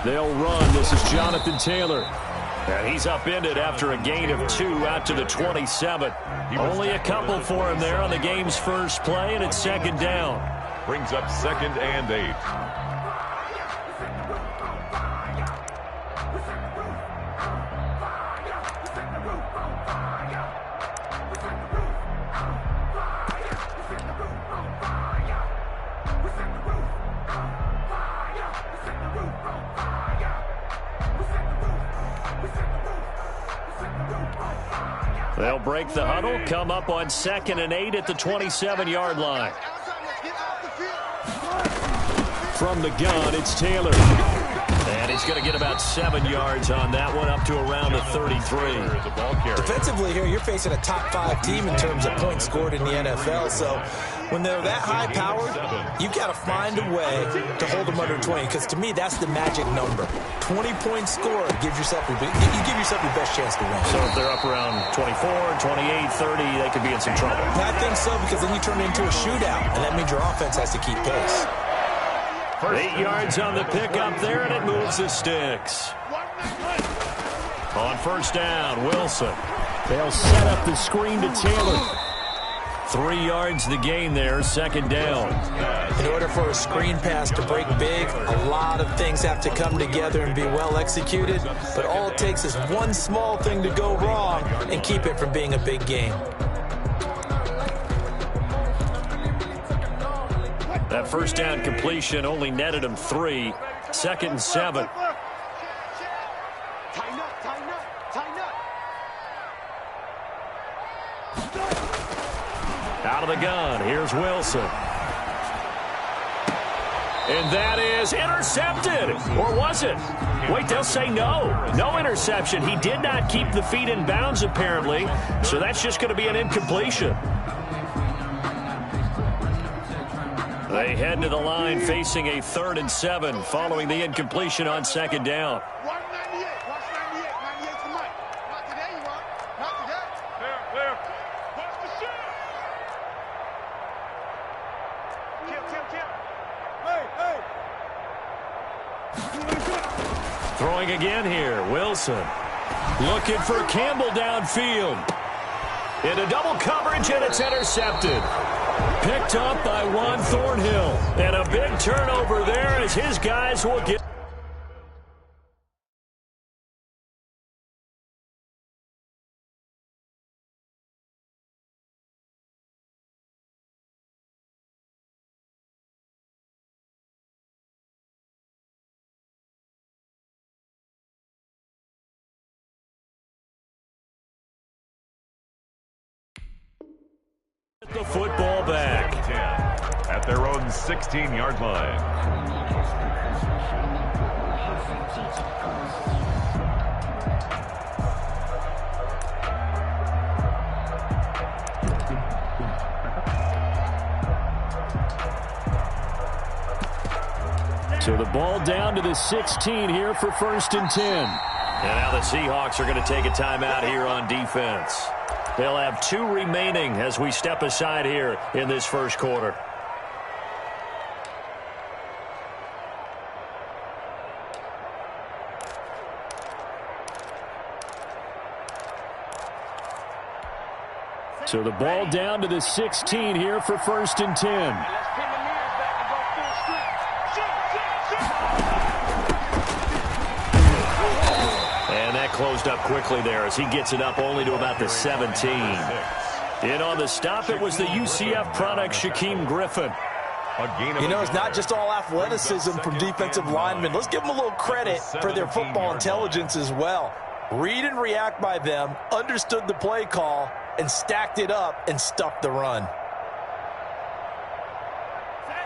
They'll run. This is Jonathan Taylor. And he's upended after a gain of 2 out to the 27. Only a couple for him there on the game's first play, and it's second down. Brings up 2nd and 8. They'll break the huddle, come up on 2nd and 8 at the 27-yard line. From the gun, it's Taylor. And he's going to get about 7 yards on that one, up to around the 33. Defensively here, you're facing a top 5 team in terms of points scored in the NFL. So when they're that high-powered, you've got to find a way to hold them under 20. Because to me, that's the magic number. 20 points scored gives yourself you give yourself your best chance to win. So if they're up around 24, 28, 30, they could be in some trouble. I think so, because then you turn it into a shootout, and that means your offense has to keep pace. 8 yards on the pickup there, and it moves the sticks. On first down, Wilson. They'll set up the screen to Taylor. 3 yards the gain there, second down. In order for a screen pass to break big, a lot of things have to come together and be well executed. But all it takes is one small thing to go wrong and keep it from being a big game. That first down completion only netted him 3. 2nd and 7. Out of the gun, here's Wilson. And that is intercepted. Or was it? Wait, they'll say no. No interception. He did not keep the feet in bounds, apparently. So that's just going to be an incompletion. They head to the line facing a 3rd and 7 following the incompletion on second down. Throwing again here, Wilson. Looking for Campbell downfield. Into double coverage, and it's intercepted. Picked up by Juan Thornhill. And a big turnover there as his guys will get... the football back. 10 at their own 16-yard line. So the ball down to the 16 here for 1st and 10. And now the Seahawks are going to take a timeout here on defense. They'll have 2 remaining as we step aside here in this first quarter. So the ball down to the 16 here for 1st and 10. Closed up quickly there as he gets it up only to about the 17. In on the stop, it was the UCF product, Shaquem Griffin. You know, it's not just all athleticism from defensive linemen. Let's give them a little credit for their football intelligence as well. Read and react by them, understood the play call, and stacked it up and stuffed the run.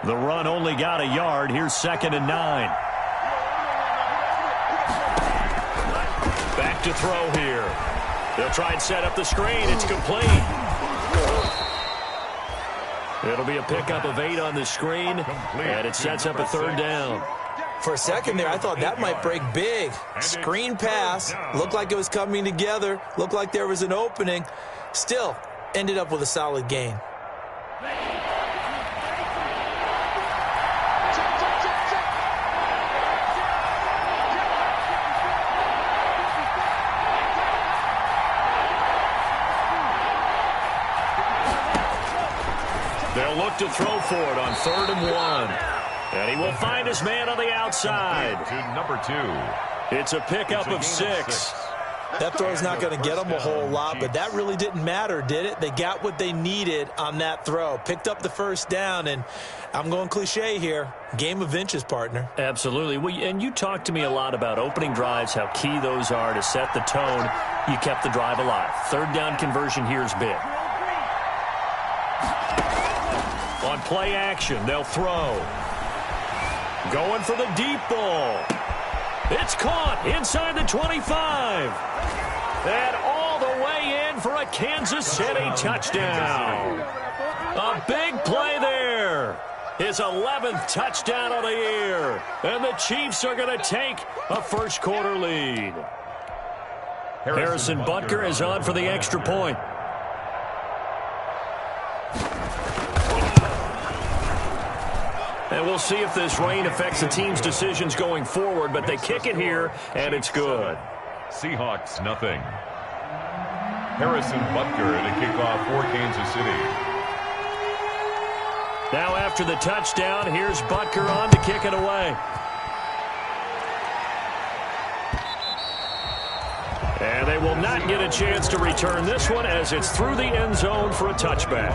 The run only got a yard. Here's 2nd and 9. Back to throw here. They'll try and set up the screen. It's complete. It'll be a pickup of 8 on the screen, and it sets up a 3rd down. For a second there, I thought that might break big. Screen pass. Looked like it was coming together. Looked like there was an opening. Still, ended up with a solid gain. They'll look to throw for it on 3rd and 1. And he will find his man on the outside. To number 2. It's a pickup of 6. That throw's not going to get them a whole lot, but that really didn't matter, did it? They got what they needed on that throw. Picked up the first down, and I'm going cliche here. Game of inches, partner. Absolutely. Well, and you talked to me a lot about opening drives, how key those are to set the tone. You kept the drive alive. 3rd down conversion here is big. On play action, they'll throw. Going for the deep ball. It's caught inside the 25. And all the way in for a Kansas City touchdown. A big play there. His 11th touchdown of the year. And the Chiefs are going to take a first quarter lead. Harrison Butker is on for the extra point. And we'll see if this rain affects the team's decisions going forward, but they kick it here, and it's good. Seahawks, nothing. Harrison Butker at a kickoff for Kansas City. Now after the touchdown, here's Butker on to kick it away. And they will not get a chance to return this one as it's through the end zone for a touchback.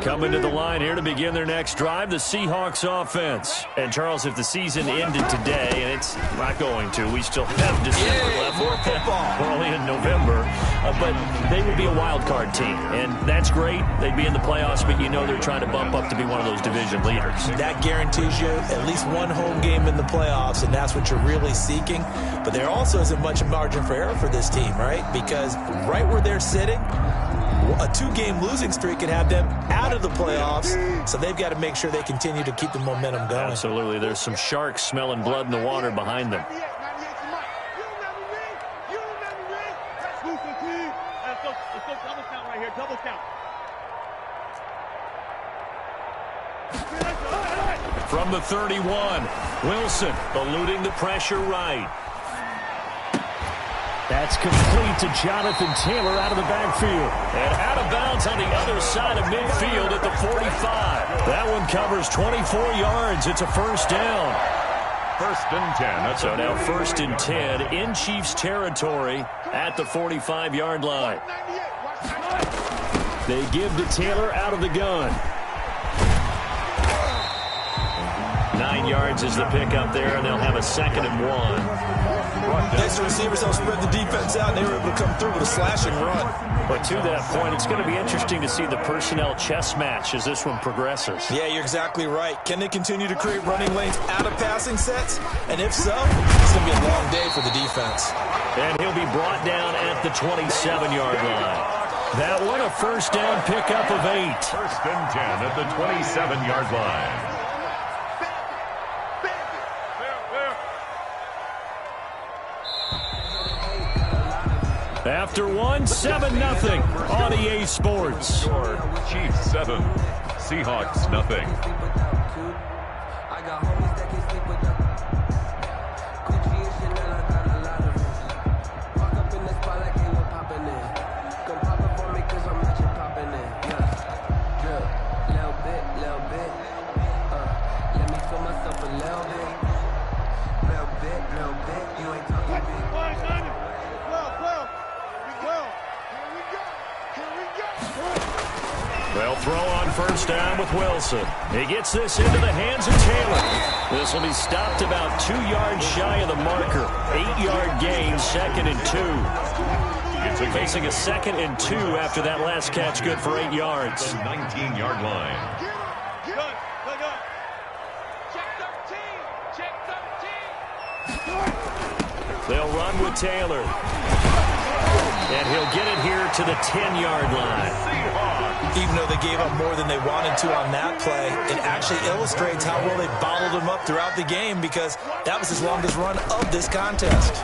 Coming to the line here to begin their next drive, the Seahawks offense. And, Charles, if the season ended today, and it's not going to, we still have December left. More football. We're only in November. But they would be a wild card team, and that's great. They'd be in the playoffs, but you know they're trying to bump up to be one of those division leaders. That guarantees you at least one home game in the playoffs, and that's what you're really seeking. But there also isn't much margin for error for this team, right? Because right where they're sitting, a 2-game losing streak could have them out of the playoffs, so they've got to make sure they continue to keep the momentum going. Absolutely. There's some sharks smelling blood in the water behind them. From the 31, Wilson eluding the pressure right. That's complete to Jonathan Taylor out of the backfield. And out of bounds on the other side of midfield at the 45. That one covers 24 yards. It's a first down. 1st and 10. So now 1st and 10 in Chiefs territory at the 45-yard line. They give to Taylor out of the gun. 9 yards is the pickup there, and they'll have a 2nd and 1. Next receivers help spread the defense out, and they were able to come through with a slashing run. But to that point, it's going to be interesting to see the personnel chess match as this one progresses. Yeah, you're exactly right. Can they continue to create running lanes out of passing sets? And if so, it's going to be a long day for the defense. And he'll be brought down at the 27-yard line. That one a first down pickup of 8. 1st and 10 at the 27-yard line. After one, 7-0 on EA Sports. Chiefs 7, Seahawks nothing. They'll throw on first down with Wilson. He gets this into the hands of Taylor. This will be stopped about 2 yards shy of the marker. 8-yard gain, 2nd and 2. Facing a 2nd and 2 after that last catch, good for 8 yards. The 19-yard line. They'll run with Taylor. And he'll get it here to the 10-yard line. Even though they gave up more than they wanted to on that play, it actually illustrates how well they bottled him up throughout the game, because that was his longest run of this contest.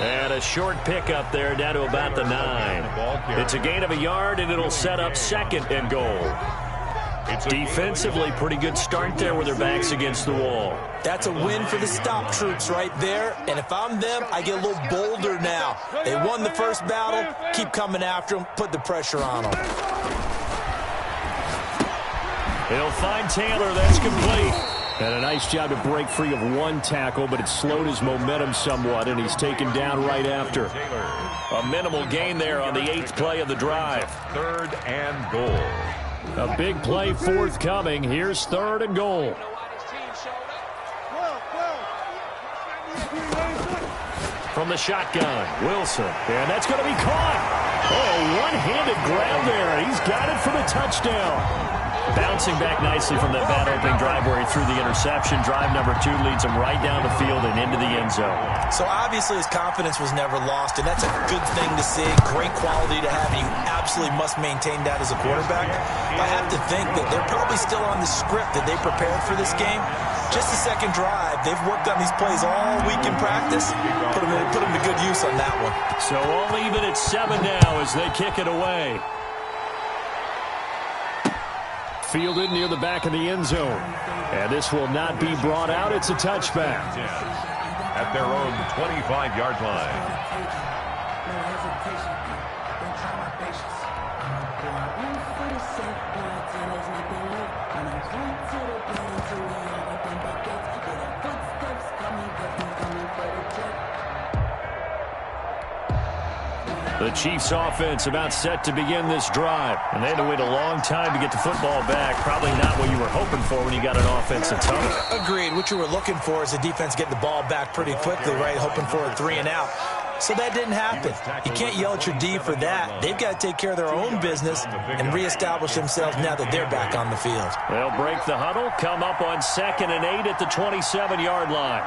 And a short pickup there down to about the 9. It's a gain of a yard, and it'll set up 2nd and goal. Defensively, pretty good start there with their backs against the wall. That's a win for the stop troops right there. And if I'm them, I get a little bolder now. They won the first battle. Keep coming after them. Put the pressure on them. He'll find Taylor. That's complete. And a nice job to break free of one tackle, but it slowed his momentum somewhat, and he's taken down right after. A minimal gain there on the 8th play of the drive. 3rd and goal. A big play forthcoming. Here's 3rd and goal. From the shotgun, Wilson. And that's going to be caught. Oh, one-handed grab there. He's got it for the touchdown. Bouncing back nicely from that bad opening drive where he threw the interception. Drive number 2 leads him right down the field and into the end zone. So obviously his confidence was never lost, and that's a good thing to see. Great quality to have, and you absolutely must maintain that as a quarterback. I have to think that they're probably still on the script that they prepared for this game. Just the second drive. They've worked on these plays all week in practice. Put them to good use on that one. So all even at 7 now as they kick it away. Fielded near the back of the end zone. And this will not be brought out. It's a touchback. At their own 25-yard line. The Chiefs offense about set to begin this drive. And they had to wait a long time to get the football back. Probably not what you were hoping for when you got an offensive tunnel. Agreed. What you were looking for is the defense getting the ball back pretty quickly, right? Hoping for a 3 and out. So that didn't happen. You can't yell at your D for that. They've got to take care of their own business and reestablish themselves now that they're back on the field. They'll break the huddle, come up on 2nd and 8 at the 27-yard line.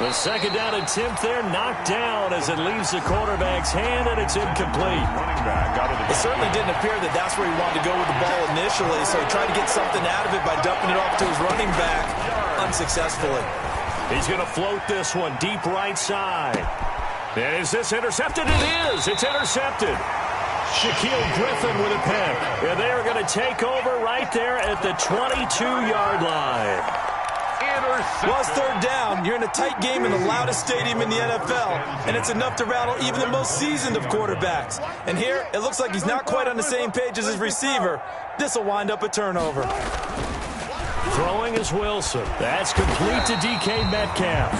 The second down attempt there knocked down as it leaves the quarterback's hand, and it's incomplete. It certainly didn't appear that that's where he wanted to go with the ball initially, so he tried to get something out of it by dumping it off to his running back unsuccessfully. He's going to float this one deep right side. And is this intercepted? It is. It's intercepted. Shaquille Griffin with a pick. And they are going to take over right there at the 22-yard line. Well, it's 3rd down. You're in a tight game in the loudest stadium in the NFL, and it's enough to rattle even the most seasoned of quarterbacks. And here, it looks like he's not quite on the same page as his receiver. This will wind up a turnover. Throwing is Wilson. That's complete to DK Metcalf.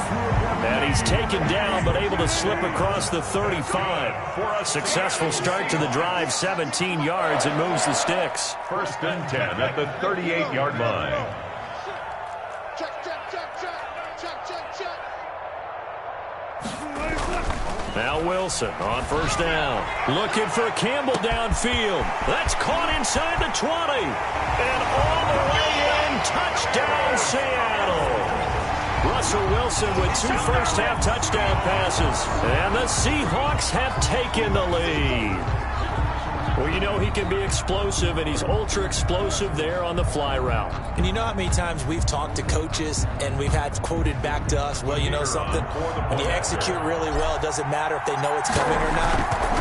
And he's taken down, but able to slip across the 35. For a successful start to the drive, 17 yards, and moves the sticks. 1st and 10 at the 38-yard line. Now Wilson on 1st down. Looking for Campbell downfield. That's caught inside the 20. And all the way in. Touchdown, Seattle. Russell Wilson with 2 first-half touchdown passes. And the Seahawks have taken the lead. Well, you know he can be explosive, and he's ultra-explosive there on the fly route. And you know how many times we've talked to coaches and we've had quoted back to us, well, you know something? When you execute really well, it doesn't matter if they know it's coming or not.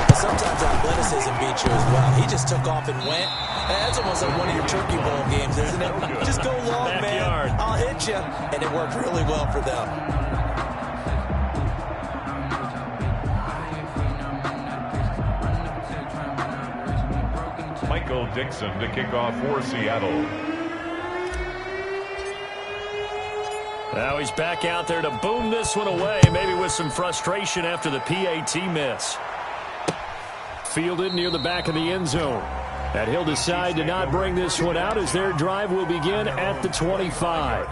But sometimes athleticism beats you as well. He just took off and went. That's almost like one of your Turkey Bowl games, isn't it? Just go long, man. I'll hit you. And it worked really well for them. Michael Dixon to kick off for Seattle. Now he's back out there to boom this one away, maybe with some frustration after the PAT miss. Fielded near the back of the end zone. And he'll decide to not bring this one out as their drive will begin at the 25.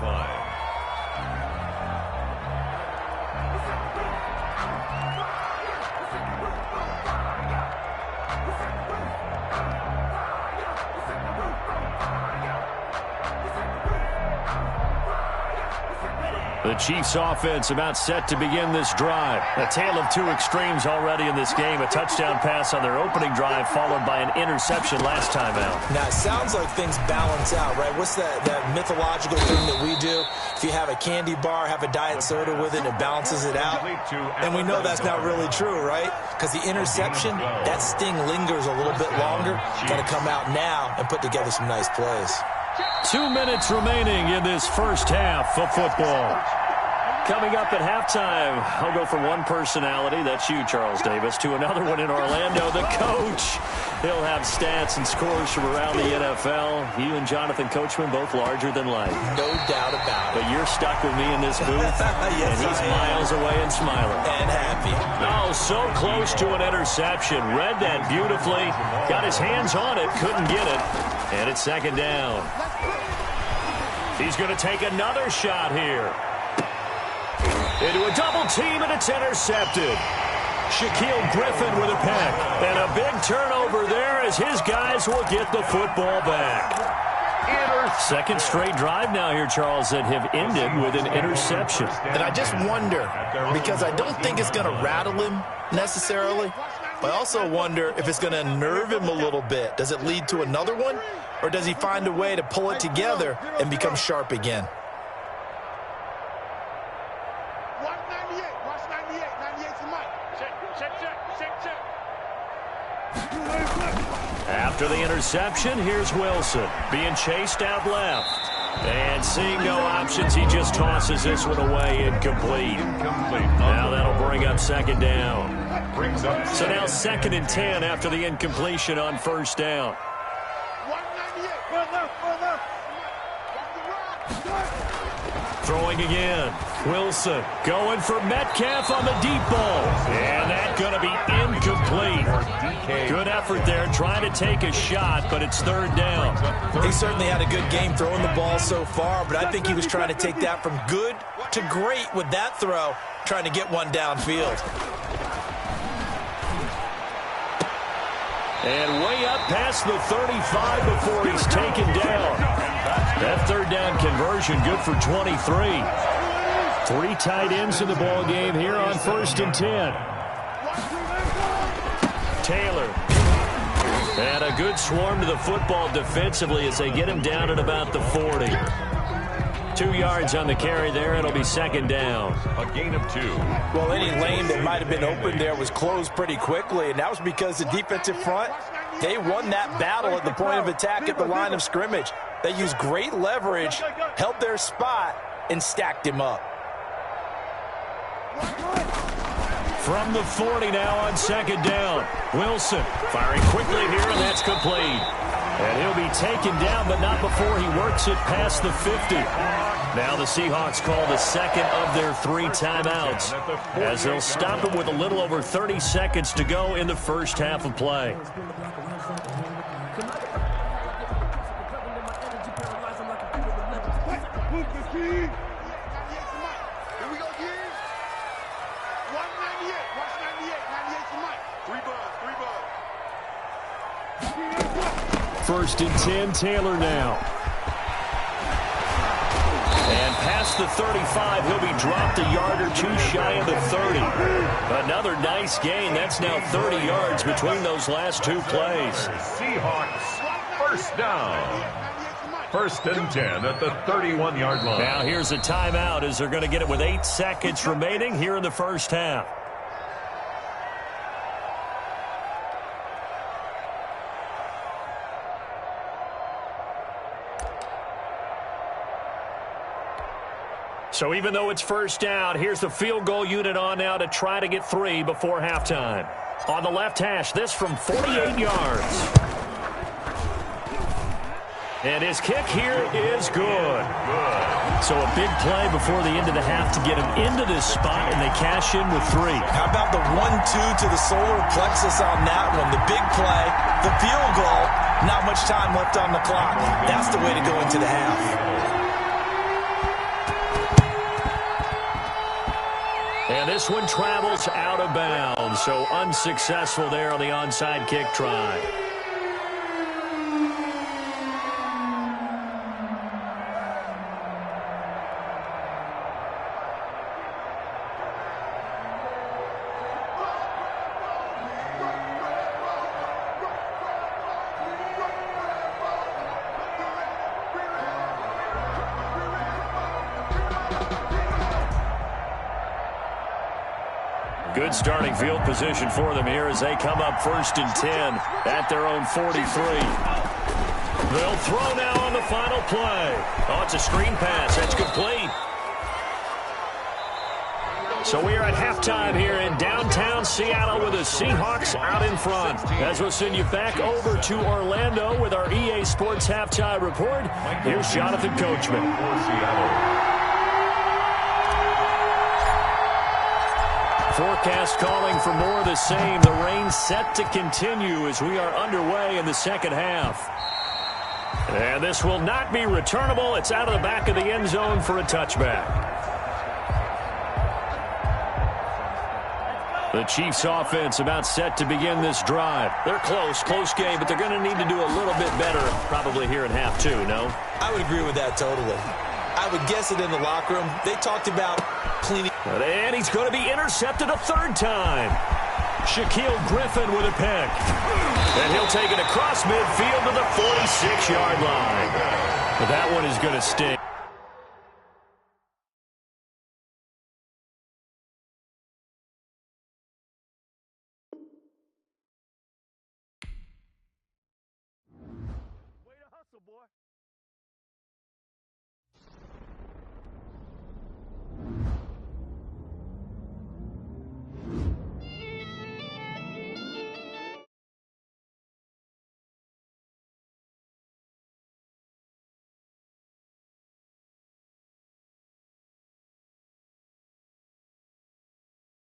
The Chiefs offense about set to begin this drive. A tale of two extremes already in this game. A touchdown pass on their opening drive followed by an interception last time out. Now, it sounds like things balance out, right? What's that mythological thing that we do? If you have a candy bar, have a diet soda with it, it balances it out. And we know that's not really true, right? Because the interception, that sting lingers a little bit longer. Got to come out now and put together some nice plays. 2 minutes remaining in this first half of football. Coming up at halftime, I'll go from one personality, that's you, Charles Davis, to another one in Orlando, the coach. He'll have stats and scores from around the NFL. You and Jonathan Coachman, both larger than life. No doubt about it. But you're stuck with me in this booth, yes, and he's miles away and smiling. And happy. Oh, so close to an interception. Read that beautifully. Got his hands on it, couldn't get it. And it's second down. He's going to take another shot here. Into a double team, and it's intercepted. Shaquille Griffin with a pick. And a big turnover there as his guys will get the football back. Second straight drive now here, Charles, that have ended with an interception. And I just wonder, because I don't think it's going to rattle him necessarily, but I also wonder if it's going to unnerve him a little bit. Does it lead to another one, or does he find a way to pull it together and become sharp again? After the interception, here's Wilson being chased out left. And seeing no options, he just tosses this one away, incomplete. Now that'll bring up second down. So now 2nd and 10 after the incompletion on first down. Throwing again. Wilson going for Metcalf on the deep ball. And that's going to be incomplete. Good effort there trying to take a shot, but it's third down. He certainly had a good game throwing the ball so far, but I think he was trying to take that from good to great with that throw, trying to get one downfield. And way up past the 35 before he's taken down. That third down conversion good for 23. 3 tight ends in the ball game here on 1st and 10. Taylor. And a good swarm to the football defensively as they get him down at about the 40. 2 yards on the carry there. It'll be second down. A gain of 2. Well, any lane that might have been open there was closed pretty quickly, and that was because the defensive front, they won that battle at the point of attack at the line of scrimmage. They used great leverage, held their spot, and stacked him up. From the 40 now on second down. Wilson firing quickly here, and that's complete. And he'll be taken down, but not before he works it past the 50. Now the Seahawks call the second of their 3 timeouts as they'll stop it with a little over 30 seconds to go in the first half of play. First and 10, Taylor now. And past the 35, he'll be dropped a yard or 2 shy of the 30. Another nice gain. That's now 30 yards between those last 2 plays. Seahawks, first down. 1st and 10 at the 31-yard line. Now here's a timeout as they're going to get it with 8 seconds remaining here in the first half. So even though it's first down, here's the field goal unit on now to try to get 3 before halftime. On the left hash, this from 48 yards. And his kick here is good. So a big play before the end of the half to get him into this spot, and they cash in with 3. How about the 1-2 to the solar plexus on that one? The big play, the field goal, not much time left on the clock. That's the way to go into the half. And this one travels out of bounds, so unsuccessful there on the onside kick try. Good starting field position for them here as they come up 1st and 10 at their own 43. They'll throw now on the final play. Oh, it's a screen pass. That's complete. So we are at halftime here in downtown Seattle with the Seahawks out in front. As we'll send you back over to Orlando with our EA Sports Halftime Report, here's Jonathan Coachman. Forecast calling for more of the same. The rain set to continue as we are underway in the second half. And this will not be returnable. It's out of the back of the end zone for a touchback. The Chiefs offense about set to begin this drive. They're close game, but they're going to need to do a little bit better probably here in half two, no? I would agree with that totally. I would guess it in the locker room. They talked about cleaning. And he's going to be intercepted a third time. Shaquill Griffin with a pick. And he'll take it across midfield to the 46-yard line. But that one is going to sting.